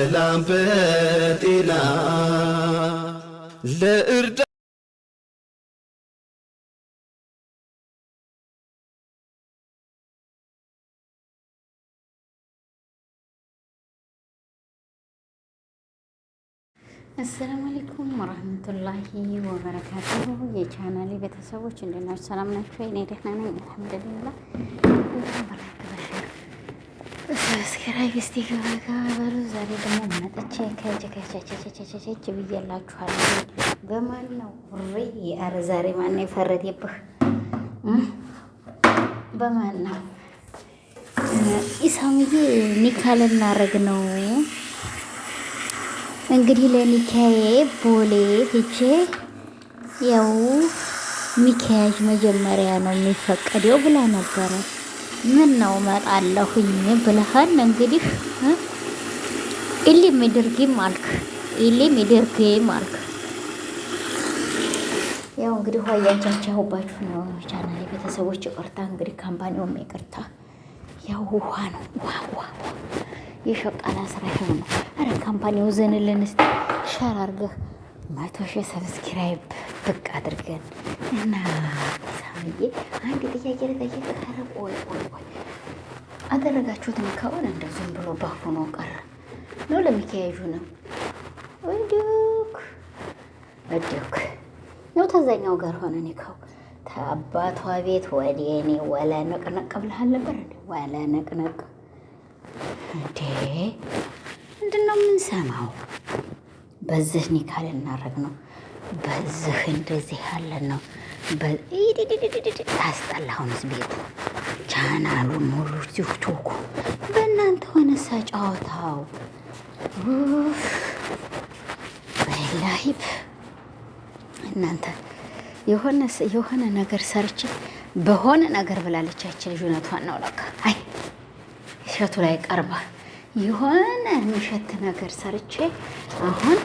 በሰላም በጤና ለእርዳ አሰላሙ አለይኩም ወራህመቱላሂ ወበረካቱሁ። የቻናሌ ቤተሰቦች እንዴት ናችሁ? ሰላም ናችሁ? እኔ ደህና ነኝ አልሐምዱሊላህ። ሰብስክራይብ እስቲ ገባ በሉ። ዛሬ ደግሞ መጥቼ ከቸቸቸቸቸቸ ብዬላችኋለሁ። በማን ነው ሪ? ኧረ ዛሬ ማን ነው የፈረደብህ? በማን ነው? ኢሳምዬ ኒካ ልናረግ ነው እንግዲህ ለኒካዬ ቦሌ ሂጄ ያው ሚካያጅ መጀመሪያ ነው የሚፈቀደው ብላ ነበረ። ምን ነው መጣለሁኝ ብለሃል። እንግዲህ ኢሊም ይድርጊም አልክ፣ ኢሊም ይድርጊም አልክ። ያው እንግዲህ ያንቻቻሁባችሁ ነው ቻናሌ ቤተሰቦች፣ ይቅርታ እንግዲህ ካምፓኒውም ይቅርታ። ያው ውሃ ነው ውሃ የሸቃላ ስራ ነው። አረ ካምፓኒው ዘንልን እስቲ ሸር አድርገህ 100,000 ሰብስክራይብ ብቅ አድርገን እና ሳምዬ አንድ ጥያቄ ልጠይቅህ። ኧረ ቆይ አደረጋችሁት ከሆነ እንደ ዝም ብሎ ባፉ ነው ቀረ ነው ለሚካያጁ ነው እድክ ነው ተዛኛው ጋር ሆነ ኒካው ተአባቷ ቤት ወደ እኔ ወለ ነቅነቅ ብለሃል ነበር እንዴ? ወለ ነቅነቅ እንዴ ምንድነው የምንሰማው? በዚህ ኒካ ልናረግ ነው፣ በዚህ እንደዚህ ያለ ነው። አስጠላሁንስ ቤቱ ቻናሉ ሙሉ ቲክቶኩ በእናንተ ሆነሳ ጨዋታው ወላሂ እናንተ የሆነ ነገር ሰርች በሆነ ነገር ብላለቻችን ልጅ እውነቷን ነው ለካ። አይ እሸቱ ላይ ቀርባ የሆነ የሚሸት ነገር ሰርቼ አሁን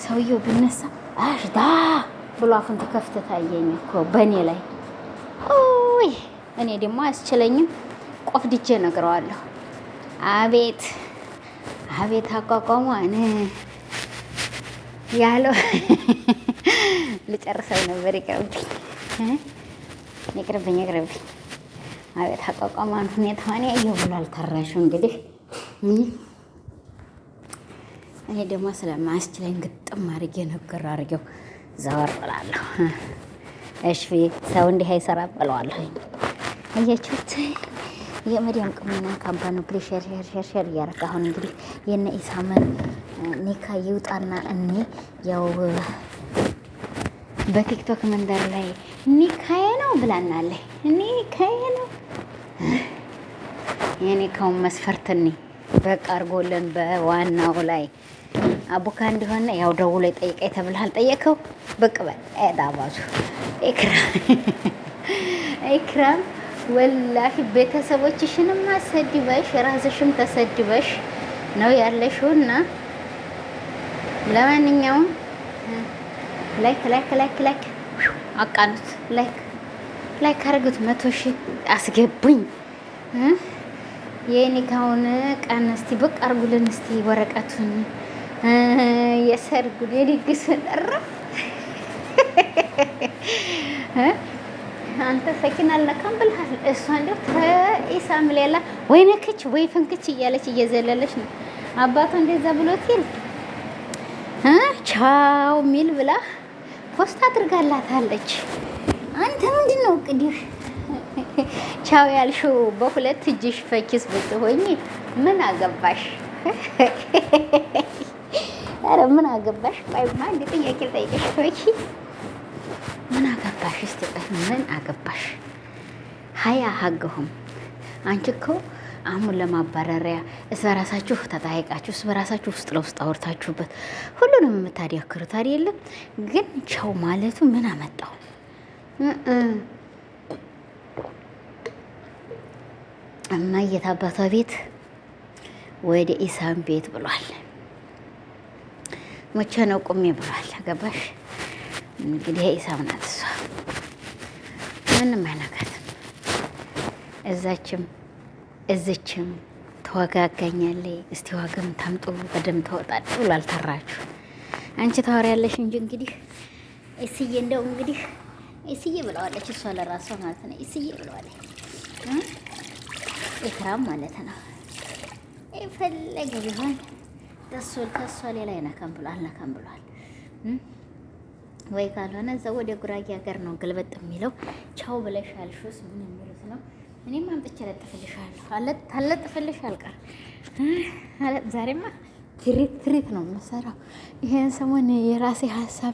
ሰውየው ብነሳ አሽዳ ብሎ አፉን ተከፍተ ታየኝ እኮ በእኔ ላይ። ኦይ እኔ ደግሞ አያስችለኝም፣ ቆፍድጄ ነግረዋለሁ። አቤት አቋቋሟን ያለው ልጨርሰው ነበር። ይቅርብኝ። አቤት አቋቋሟን ሁኔታዋን ያየው ብሏል ተራሹ። እንግዲህ እኔ ደግሞ ስለማያስችለኝ ግጥም አድርጌ ነገር አድርጌው ዘወር ብላለሁ። እሺ ሰው እንዲህ አይሰራ ብለዋለሁ። አያችሁት? የመዲያም ቅመና ካምፓኒ ፕሊዝ ሼር እያደረገ አሁን እንግዲህ የነ ኢሳምን ኒካ ይውጣና እኔ ያው በቲክቶክ መንደር ላይ ኒካዬ ነው ብላናለች። ኒካዬ ነው የኒካውን መስፈርትኒ በቃ አድርጎልን በዋናው ላይ አቡካ እንደሆነ ያው ደውሎ ጠይቀኝ ተብለሃል። ጠየቀው ብቅ በል ዳባዙ ኢክራም ወላሂ ቤተሰቦችሽንም አሰድበሽ ራስሽም ተሰድበሽ ነው ያለሽውና ለማንኛውም ላይክ አቃኑት። ላይክ አርጉት። 100,000 አስገቡኝ። የኒካውን ቀን እስቲ ብቅ አርጉልን። እስቲ ወረቀቱን የሰርጉን የድግሱን ጠራ አንተ ሰኪን አልነካም ብልሃል። እሷ እንደው ተኢሳም ሌላ ወይ ነክች ወይ ፍንክች እያለች እየዘለለች ነው። አባቷ እንደዛ ብሎት ይል ቻው ሚል ብላ ፖስት አድርጋላታለች። አንተ ምንድን ነው እንግዲህ ቻው ያልሽው? በሁለት እጅሽ ፈኪስ ብትሆኚ ምን አገባሽ? ኧረ ምን አገባሽ? ቆይማ አንድ ጥያቄ ልጠይቅሽ። ፈኪ ምን አገባሽ? እስቲ ቆይ ምን አገባሽ? ሀያ ሀገሁም አንቺ እኮ አሁን ለማባረሪያ በራሳችሁ ተጠያይቃችሁ በራሳችሁ ውስጥ ለውስጥ አውርታችሁበት ሁሉንም የምታዲያክሩት አይደለም። ግን ቻው ማለቱ ምን አመጣው? እማየት አባቷ ቤት ወደ ኢሳም ቤት ብሏል። መቼ ነው ቁሜ ብሏል። ገባሽ? እንግዲህ ኢሳም ናት እሷ። ምንም አይነካትም። እዛችም እዝችም ትወጋጋኛለች። እስቲ ዋግም ታምጡ በደም ተወጣጥ ብሎ አልተራችሁ። አንቺ ታወሪያለሽ እንጂ እንግዲህ እስዬ እንደው እንግዲህ እስዬ ብለዋለች እሷ ለራሷ ማለት ነው። እስዬ ብለዋለች ኢክራም ማለት ነው። የፈለገ ቢሆን ከሷ ሌላ አይነካም ብሏል፣ አልነካም ብሏል። ወይ ካልሆነ እዛ ወደ ጉራጌ ሀገር ነው ግልበጥ የሚለው። ቻው ብለሻል ሹስ ምን የሚሉት ነው? እኔም አምጥቼ ለጥፍልሻለሁ። ታለጥፍልሽ አልቀር ዛሬማ ትሪት ነው የምሰራው። ይሄን ሰሞን የራሴ ሀሳብ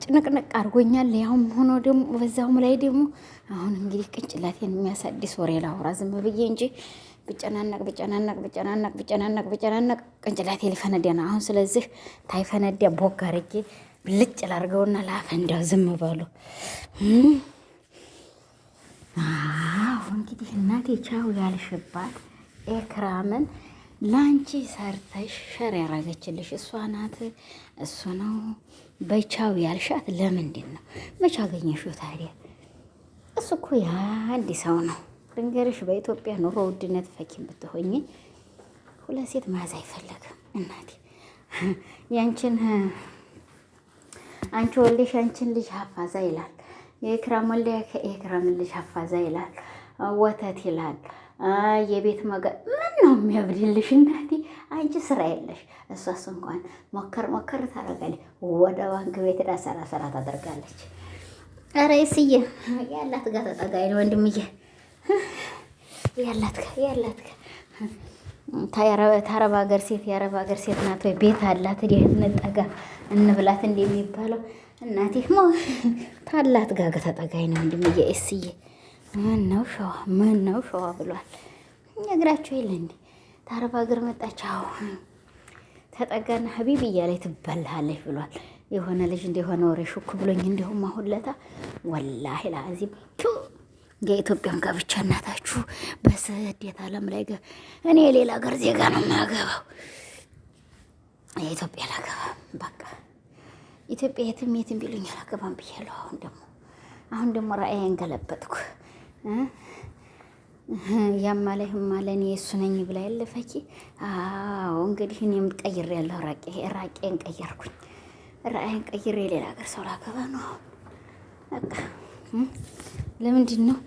ጭንቅንቅ አድርጎኛል። ያውም ሆኖ ደግሞ በዛውም ላይ ደግሞ አሁን እንግዲህ ቅንጭላቴን የሚያሳድስ ወሬ ላውራ ዝም ብዬ እንጂ ብጨናነቅ ቅንጭላቴ ሊፈነዳ ነው አሁን። ስለዚህ ታይፈነዳ ቦግ አድርጌ ብልጭ ላድርገውና ላፈንዳው። ዝም በሉ። አዎ እንግዲህ እናቴ ቻው ያልሽባት ኤክራምን ላንቺ ሰርተሽ ሸር ያረገችልሽ እሷ ናት። እሱ ነው በቻው ያልሻት ለምንድን ነው? መቼ አገኘሽው ታዲያ? እሱ እኮ የአንድ ሰው ነው። ድንገርሽ በኢትዮጵያ ኑሮ ውድነት ፈኪም ብትሆኝ ሁለት ሴት መያዝ አይፈለግም እናቴ። ያንቺን አንቺ ወልደሽ አንቺን ልጅ ሀፋዛ ይላል። የኤክራም ወልደ የኤክራምን ልጅ ሀፋዛ ይላል። ወተት ይላል። የቤት ምን ነው የሚያብድልሽ እናቴ? አንቺ ስራ የለሽ። እሷስ እንኳን ሞከር ታደርጋለች። ወደ ባንክ ቤት ዳ ሰራ ታደርጋለች። ኧረ እስዬ ያላት ጋር ተጠጋኝ ነው ወንድምዬ። ያላት ጋር ታረብ ሀገር ሴት የአረብ ሀገር ሴት ናት ወይ? ቤት አላት ድህነት ጠጋ እንብላት እንደሚባለው እናቴ ታላት ጋር ተጠጋኝ ነው ወንድምዬ። እስዬ ምን ነው ሸዋ ብሏል። እግራቸው የለ እንዴ? ታረብ ሀገር መጣች። አዎ ተጠጋና ሀቢብ እያለች ትበልሃለች ብሏል። የሆነ ልጅ እንደሆነ ወሬ ሹክ ብሎኝ እንዲሁም አሁን ለታ ወላሂ ለአዚም የኢትዮጵያን ጋብቻ እናታችሁ በስደት ዓለም ላይ እኔ የሌላ ሀገር ዜጋ ነው የሚያገባው። የኢትዮጵያ ላገባም በቃ ኢትዮጵያ የትም ቢሉኝ አላገባም ብያለሁ። አሁን ደግሞ ራእዬን ገለበጥኩ። ያማለህ ማለኔ የእሱ ነኝ ብላ ያለፈኪ። አዎ እንግዲህ እኔም ቀይሬያለሁ። ራቄን ቀየርኩኝ። ራእዬን ቀይሬ የሌላ ሀገር ሰው ላገባ ነው በቃ። ለምንድን ነው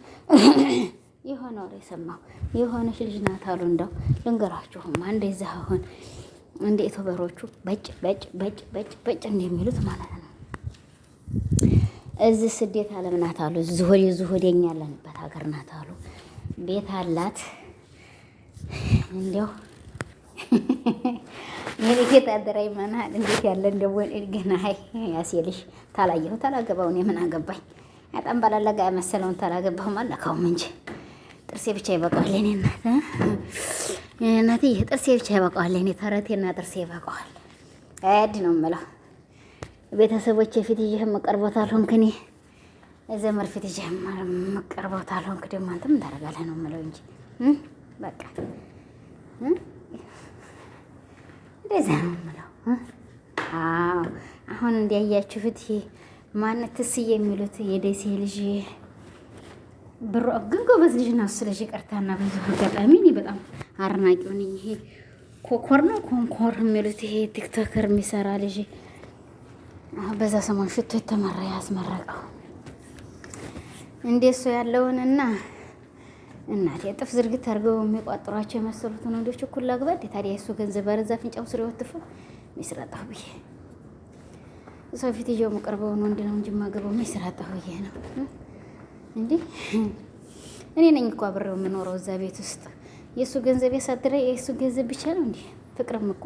የሆነ ወሬ የሰማሁ? የሆነች ልጅ ናት አሉ። እንደው ልንገራችሁማ እንደዛ አሁን እንደ ኢትዮበሮቹ በጭ እንደሚሉት ማለት ነው። እዚህ ስደት ዓለም ናት አሉ። ዝሆዴኛ ያለንበት ሀገር ናት አሉ። ቤት አላት። እንዲያው የልጌት አደራይ መናል እንዴት ያለ እንደወል ገና ያሴልሽ ታላየሁ ታላገባውን የምን አገባኝ? በጣም ባላለጋ ያመሰለውን ታላገባሁም አላካውም እንጂ ጥርሴ ብቻ ይበቃዋል። እኔ እናትዬ ጥርሴ ብቻ ይበቃዋል። እኔ ተረቴና ጥርሴ ይበቃዋል። አያድ ነው የምለው። ቤተሰቦቼ ፊት ይዤ መቀርቦት አልሆንክ፣ እኔ ዘመር ፊት ይዤ መቀርቦት አልሆንክ። ደግሞ አንተ ምን ታደርጋለህ ነው የምለው እንጂ በቃ እንደዛ ነው የምለው። አዎ አሁን እንዲያያችሁት ማነት ትስዬ የሚሉት የደሴ ልጅ ብሮ ግን ጎበዝ ልጅ ነው። እሱ ልጅ ይቅርታና ብዙ አጋጣሚ እኔ በጣም አድናቂው ነኝ። ይሄ ኮኮር ነው ኮንኮር የሚሉት ይሄ ቲክቶከር የሚሰራ ልጅ በዛ ሰሞን ሽቶ የተመራ ያስመረቀው እንደሱ ያለውንና እናቴ ጥፍ ዝርግት አድርገው የሚቋጥሯቸው የመሰሉትን ወንዶች እኩል ላግባድ። ታዲያ እሱ ገንዘብ በረዛ ፍንጫው ስር ይወጥፉ ሚስራጣው ብዬ ሰው ፊት ይዤው የምቀርበውን ወንድ ነው እንጂ የማገባው ሚስራጣው ብዬ ነው እንዴ። እኔ ነኝ እኮ አብሬው የምኖረው እዛ ቤት ውስጥ። የእሱ ገንዘብ ያሳድረ የእሱ ገንዘብ ብቻ ነው እንዴ? ፍቅርም እኮ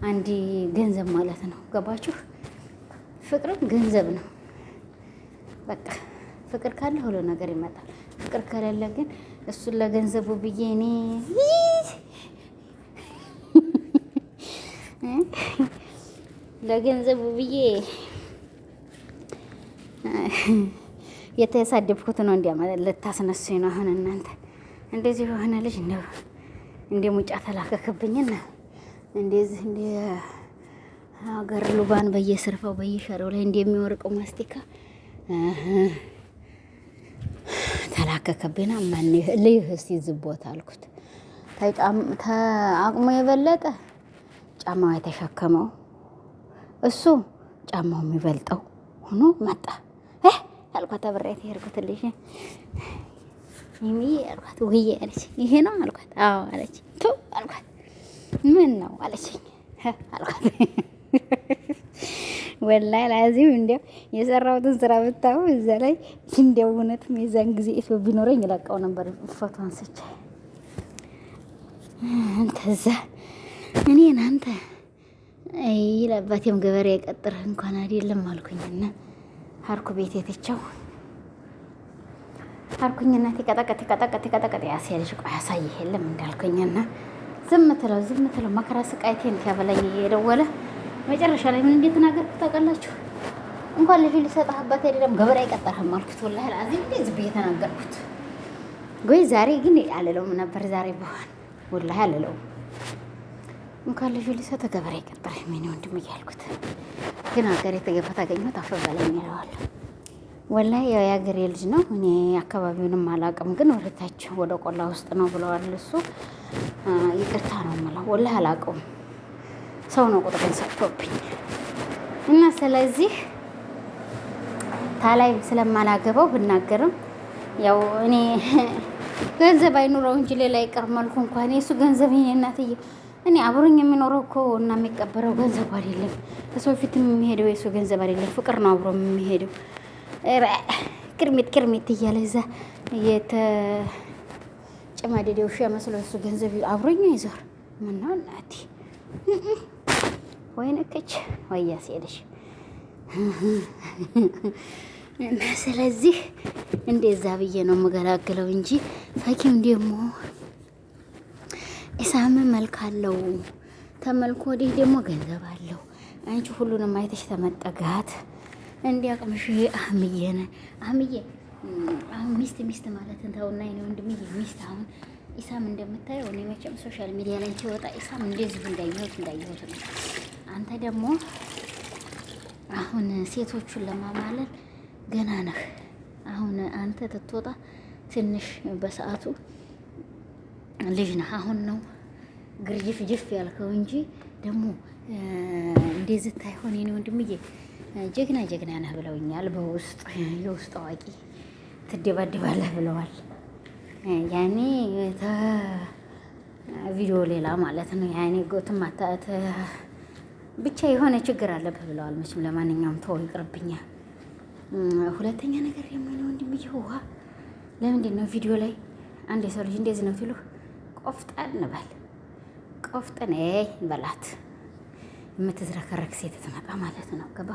አንድ ገንዘብ ማለት ነው። ገባችሁ? ፍቅርም ገንዘብ ነው። በቃ ፍቅር ካለ ሁሉ ነገር ይመጣል። ፍቅር ከሌለ ግን እሱን ለገንዘቡ ብዬ እኔ ለገንዘቡ ብዬ የተሳደብኩት ነው። ልታስነሱኝ ነው አሁን እናንተ። እንደዚህ የሆነ ልጅ እንደ ሙጫ ተላከክብኝና እንደዚህ እንደ ሀገር ሉባን በየስርፋው በየሸረው ላይ እንደሚወርቀው ማስቲካ ተላከከብኝና ማን ልይህ እስቲ ዝቦት አልኩት። ተአቅሞ የበለጠ ጫማው የተሸከመው እሱ ጫማው የሚበልጠው ሆኖ መጣ። አልኳት አብሬያት የሄድኩት ልጅ የሚዬ አልኳት። ውዬ አለች። ይሄ ነው አልኳት። አዎ አለች። ቱ አልኳት። ምን ነው አለችኝ። አልኳት ወላሂ ላዚም እንዲያው የሰራሁትን ስራ ብታው እዛ ላይ እንዲያው እውነትም የዛን ጊዜ ኢትዮ ቢኖረኝ ይለቀው ነበር ፎቶ አንስቼ እንተዛ እኔን አንተ ይለባቴም ገበሬ የቀጥረህ እንኳን አይደለም አልኩኝና ሀርኩ ቤት የተቸው ሀርኩኝና ተቀጠቀጥ ያስያልሽ ቆይ ያሳይህ የለም እንዳልኩኝና ዝም ትለው መከራ ስቃይቴን ያበላኝ እየደወለ መጨረሻ ላይ ምን እንደተናገርኩት ታውቃላችሁ? እንኳን ልጅ ሊሰጥህ አባት አይደለም ገበሬ አይቀጠርህም አልኩት። ወላሂ አዚም እንደዚህ ብዬ ተናገርኩት። ጎይ ዛሬ ግን አልለውም ነበር ዛሬ በኋላ ወላሂ አልለውም። እንኳን ልጅ ሊሰጥህ ገበሬ አይቀጠርህም የእኔ ወንድም እያልኩት ግን ሀገሬ ተገፋ ታገኘሁት አፈበለኝ ይለዋል። ወላሂ ያው የሀገሬ ልጅ ነው። እኔ አካባቢውንም አላውቅም፣ ግን ወደታች ወደ ቆላ ውስጥ ነው ብለዋል። እሱ ይቅርታ ነው የምለው ወላሂ አላውቀውም። ሰው ነው ቁጥርን ሰጥቶብኝ እና ስለዚህ ታላይ ስለማላገባው ብናገርም ያው እኔ ገንዘብ አይኑረው እንጂ ሌላ ይቀር መልኩ እንኳን የሱ ገንዘብ ይሄ እናትዬ እኔ አብሮኝ የሚኖረው እኮ እና የሚቀበረው ገንዘብ አይደለም። ሰው ፊት የሚሄደው የሱ ገንዘብ አይደለም፣ ፍቅር ነው አብሮ የሚሄደው። ክርሚት እያለ እዛ የተጨማደደው ውሻ መስሎ የሱ ገንዘብ አብሮኝ ይዞር ምነው እናቴ ወይንከች ወያስ ሄደሽ እና ስለዚህ እንደዛ ብዬ ነው የምገላግለው እንጂ ፈኪም ደግሞ ኢሳም መልክ አለው ተመልኮ ወዲህ ደግሞ ገንዘብ አለው። አንቺ ሁሉንም አይተሽ ተመጠጋት እንዲያቅምሽ አህምዬ አሁን ሚስት ማለት እንታውና እኔ ወንድምዬ ሚስት አሁን ኢሳም እንደምታየው እኔ መቼም ሶሻል ሚዲያ ላይ ሲወጣ ኢሳም እንደዚህ እንዳየሁት ነው። አንተ ደግሞ አሁን ሴቶቹን ለማማለል ገና ነህ። አሁን አንተ ትትወጣ ትንሽ በሰዓቱ ልጅ ነህ። አሁን ነው ግርጅፍ ያልከው እንጂ ደግሞ እንደዚህ ታይሆን የኔ ወንድምዬ ጀግና ነህ ብለውኛል። በውስጥ የውስጥ አዋቂ ትደባደባለህ ብለዋል። ያኔ ቪዲዮ ሌላ ማለት ነው። ያኔ ጎትም አታት ብቻ የሆነ ችግር አለብህ ብለዋል። መቼም ለማንኛውም ተው ይቅርብኛል። ሁለተኛ ነገር የምን ወንድምዬ ውሃ ለምንድን ነው ቪዲዮ ላይ አንድ የሰው ልጅ እንደዚህ ነው ትሉ ቆፍጠን በላት የምትዝረከረክ ሴት ትመጣ ማለት ነው። ገባ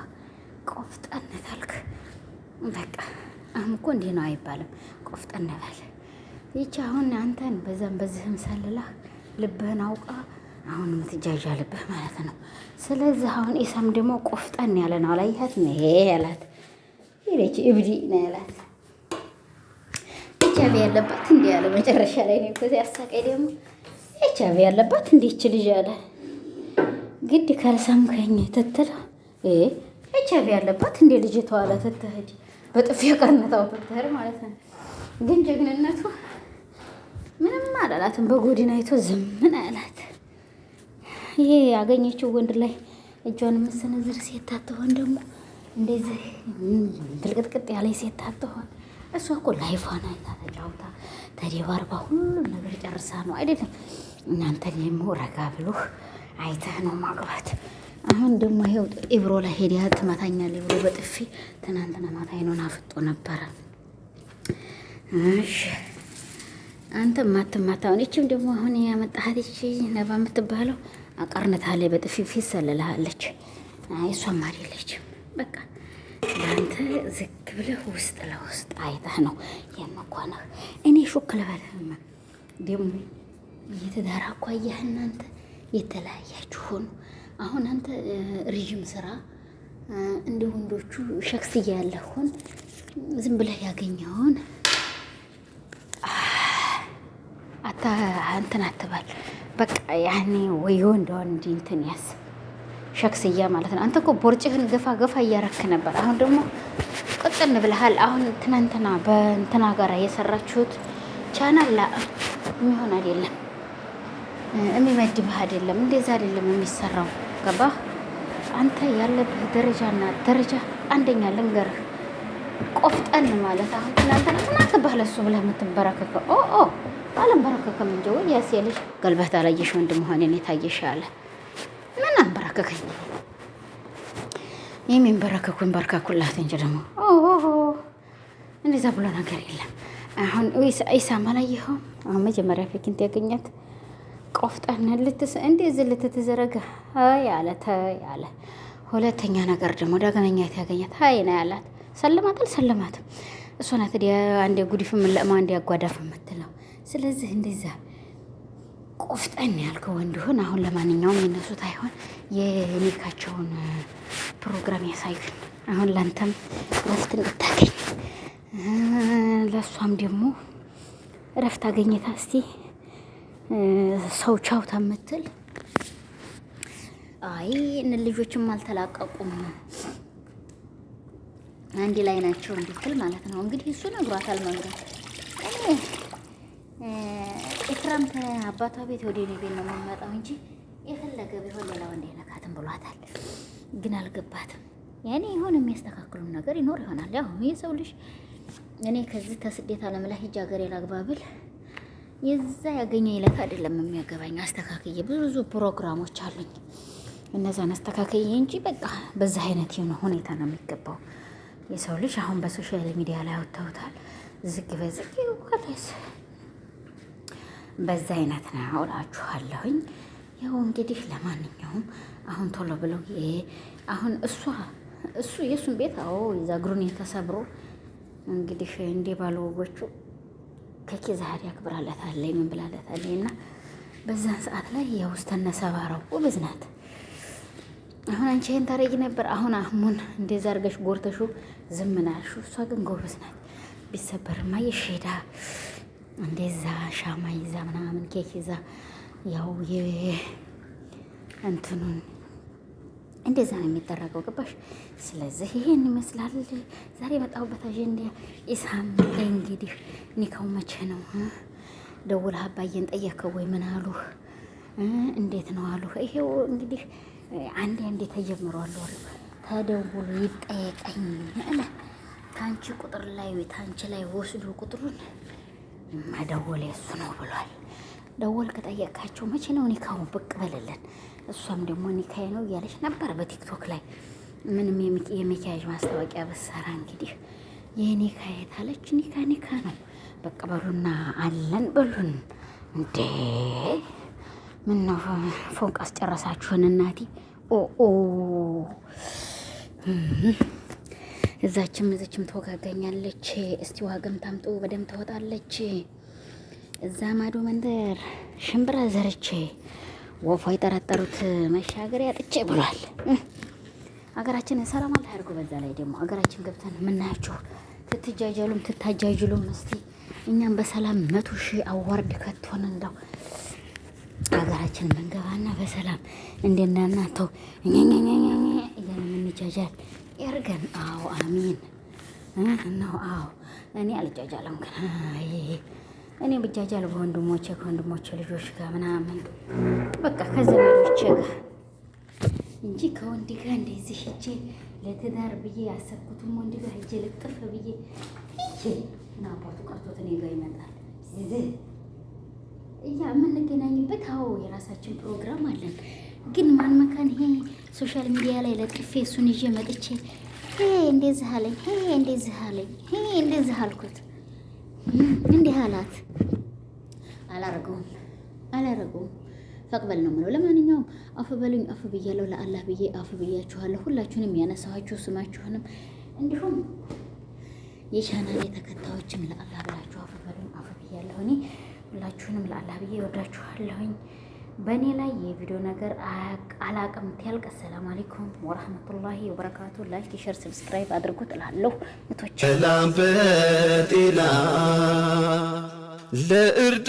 ቆፍጠን ታልክ በቃ አሁን እኮ እንዲህ ነው አይባልም። ቆፍጠን በል ይቺ አሁን አንተን በዛም በዚህም ሰልላ ልብህን አውቃ አሁን የምትጃጃ ልብህ ማለት ነው። ስለዚህ አሁን ኢሳም ደግሞ ቆፍጠን ያለ ነው። አላየሃት ነው ይሄ ያላት ይለች እብዲ ነው ያላት ኤችአይቪ ያለባት እንዲህ ያለ መጨረሻ ላይ ነው እኮ ያሳቀኝ። ደግሞ ኤችአይቪ ያለባት እንዲህ እች ልጅ ያለ ግድ ካልሰምከኝ ትትል ኤችአይቪ ያለባት እንደ ልጅቷ አለ ትትሄድ በጥፊ ቀነታው ትትሄድ ማለት ነው። ግን ጀግንነቱ ምንም አላላትም። በጎድን አይቶ ዝም ምን አላት። ይሄ ያገኘችው ወንድ ላይ እጇን የምትሰነዝር ሴት አትሆን፣ ደግሞ እንደዚህ ብልቅጥቅጥ ያለ ሴት አትሆን። እሷ እኮ ላይፏን አይታ ተጫውታ ተደባርባ ሁሉም ነገር ጨርሳ ነው አይደለም። እናንተ ደግሞ ረጋ ብሎህ አይተህ ነው ማግባት። አሁን ደግሞ ይኸው ኢብሮ ላይ ሄዲያ ትመታኛለህ ብሎ በጥፊ ትናንትና ማታ አይኑን አፍጦ ነበረ። እሺ አንተ ማትማታውን እቺም ደግሞ አሁን ያመጣሃት እቺ ነባ የምትባለው አቀርነታለች በጥፊ ፊት ሰለልሃለች። እሷም አይደለችም። በቃ ለአንተ ዝግ ብለህ ውስጥ ለውስጥ አይተህ ነው የምኮነህ። እኔ ሹክ ልበልህማ ደግሞ እየተዳራ አኳያህ እናንተ የተለያያችሁ ሆኑ። አሁን አንተ ሪጅም ስራ እንደ ወንዶቹ ሸክስያ ያለሁን ዝም ብለህ ያገኘውን እንትን አትበል። በቃ ያኔ ወይ ወንድ እንትን ያስ ሸክስያ ማለት ነው። አንተ እኮ ቦርጭህን ገፋ እያረክ ነበር። አሁን ደግሞ ቁጥን ብለሃል። አሁን ትናንትና በእንትና ጋር የሰራችሁት ቻናል የሚሆን አይደለም። የሚመድብህ አይደለም። እንደዛ አይደለም የሚሰራው። ገባህ? አንተ ያለብህ ደረጃና ደረጃ አንደኛ ልንገርህ፣ ቆፍጠን ማለት አሁን ትናንትና ምን አገባህ ለሱ ብለህ የምትንበረከከው? ኦ አልንበረከከም እንጂ ወይ ያስየልሽ ገልበት አላየሽ ወንድም ሆነን የታየሽ አለ። ምን አንበረከከኝ? የሚንበረከኩኝ በርካኩላት እንጂ ደግሞ እንደዛ ብሎ ነገር የለም። አሁን ኢሳም አላየኸውም? አሁን መጀመሪያ ፌኪንት ያገኛት ቆፍጠን እንደዚህ ልትተዘረጋ ያለ ያለ ሁለተኛ ነገር ደግሞ ዳግመኛ ያገኛት ሀይ ነው ያላት። ሰለማት አልሰለማትም እሷ ናት አንዴ ጉዲፍ ምለማ አንዴ አጓዳፍ የምትለው። ስለዚህ እንደዛ ቆፍጠን ያልከው ወንድሁን። አሁን ለማንኛውም የነሱት አይሆን የኒካቸውን ፕሮግራም ያሳዩን። አሁን ላንተም ረፍት እንድታገኝ ለእሷም ደግሞ ረፍት አገኘታ እስቲ ሰው ቻው ተምትል። አይ እነ ልጆችም አልተላቀቁም አንድ ላይ ናቸው እንድትል ማለት ነው። እንግዲህ እሱ ነግሯታል መንገድ ኢክራም ከአባቷ ቤት ወደ እኔ ቤት ነው የምመጣው እንጂ የፈለገ ቢሆን ሌላ ወንድ አይነካትም ብሏታል። ግን አልገባትም። ያኔ የሆነ የሚያስተካክሉን ነገር ይኖር ይሆናል። ያው የሰው ልጅ እኔ ከዚህ ተስደት ዓለም ላይ ሂጅ ሀገሬ ላግባብል የዛ ያገኘ ይለት አይደለም የሚያገባኝ። አስተካክዬ ብዙ ፕሮግራሞች አሉኝ እነዛን አስተካክዬ እንጂ በቃ በዛ አይነት የሆነ ሁኔታ ነው የሚገባው። የሰው ልጅ አሁን በሶሻል ሚዲያ ላይ አውጥተውታል። ዝግ በዝግ ወለስ በዛ አይነት ነው እላችኋለሁኝ። ያው እንግዲህ ለማንኛውም አሁን ቶሎ ብለው አሁን እሱ የእሱን ቤት የዛ እግሩን የተሰብሮ እንግዲህ እንደ ባሉ ወጎቹ ከኪ ዛሬ ያክብራለታለች ምን ብላለታለች። እና በዛን ሰዓት ላይ ያው ስተነ ሰባራው ጎበዝ ናት። አሁን አንቺ ይሄን ታረጊ ነበር። አሁን አህሙን እንደዛ አድርገሽ ጎርተሹ ዝም ናልሹ። እሷ ግን ጎበዝ ናት። ቢሰበርማ የሼዳ እንደዛ ሻማ ይዛ ምናምን ኬክ ይዛ ያው እንትኑን እንደዛ ነው የሚደረገው። ገባሽ? ስለዚህ ይሄን ይመስላል ዛሬ የመጣሁበት አጀንዳ። ኢሳም እንግዲህ ኒካው መቼ ነው? ደውለህ አባዬን ጠየከው ወይ? ምን አሉ? እንዴት ነው አሉ? ይሄው እንግዲህ አንዴ ተጀምሯል። ተደውሎ ይጠየቀኝ አለ። ታንቺ ቁጥር ላይ ወይ ታንቺ ላይ ወስዶ ቁጥሩን መደወል የሱ ነው ብሏል። ደወል ከጠየቃቸው መቼ ነው ኒካው ብቅ በለለን። እሷም ደግሞ ኒካዬ ነው እያለች ነበር በቲክቶክ ላይ ምንም የሚካያጅ ማስታወቂያ በሰራ እንግዲህ የኒካዬ ታለች። ኒካ ነው በቃ በሉና አለን በሉን። እንዴ ምን ነው ፎንቅ አስጨረሳችሁን እናቴ። እዛችም ተወጋጋኛለች። እስቲ ዋገም ታምጡ በደም ተወጣለች። እዛ ማዶ መንደር ሽምብራ ዘርቼ ወፏ የጠረጠሩት መሻገሪያ ጥቼ ብሏል። አገራችንን ሰላም አላህ ያድርገው። በዛ ላይ ደግሞ አገራችን ገብተን የምናያችሁ ትትጃጃሉም ትታጃጅሉም እስቲ እኛም በሰላም 100,000 አዋርድ ከቶን እንደው አገራችን መንገባና በሰላም እንደናናተው እኛኛኛኛ እያለ የምንጃጃል ያርገን። አዎ አሚን ነው። አዎ እኔ አልጃጃለም ግን እኔ ብጃጃል ከወንድሞቼ ልጆች ጋር ምናምን በቃ ከዘመዶቼ ጋር እንጂ ከወንድ ጋር እንደዚህ ሂጄ ለትዳር ብዬ ያሰብኩትም ወንድ ጋር ሂጄ ልጥፍ ብዬ ሂጄ እና አባቱ ቀርቶት እኔ ጋር ይመጣል። እያ የምንገናኝበት የራሳችን ፕሮግራም አለን። ግን ማን መካን ይሄ ሶሻል ሚዲያ ላይ ለጥፌ እሱን ይዤ መጥቼ እንደዚህ አለኝ እንደዚህ አልኩት እንዲህ አላት። አላረገውም ፈቅበል ነው የምለው። ለማንኛውም አፍ በሉኝ፣ አፍ ብያለሁ። ለአላህ ብዬ አፍ ብያችኋለሁ። ሁላችሁንም ያነሳኋችሁ ስማችሁንም እንዲሁም የቻናሌ ተከታዮችም ለአላህ ብላችሁ አፍ በሉኝ፣ አፍ ብያለሁ። እኔ ሁላችሁንም ለአላህ ብዬ ወዳችኋለሁኝ። በእኔ ላይ የቪዲዮ ነገር አላቅም ትያልቅ። አሰላሙ አለይኩም ወራህመቱላሂ ወበረካቱ። ላይክ፣ ሼር፣ ሰብስክራይብ አድርጉት እላለሁ። እቶች ሰላም በጤና ለእርዳ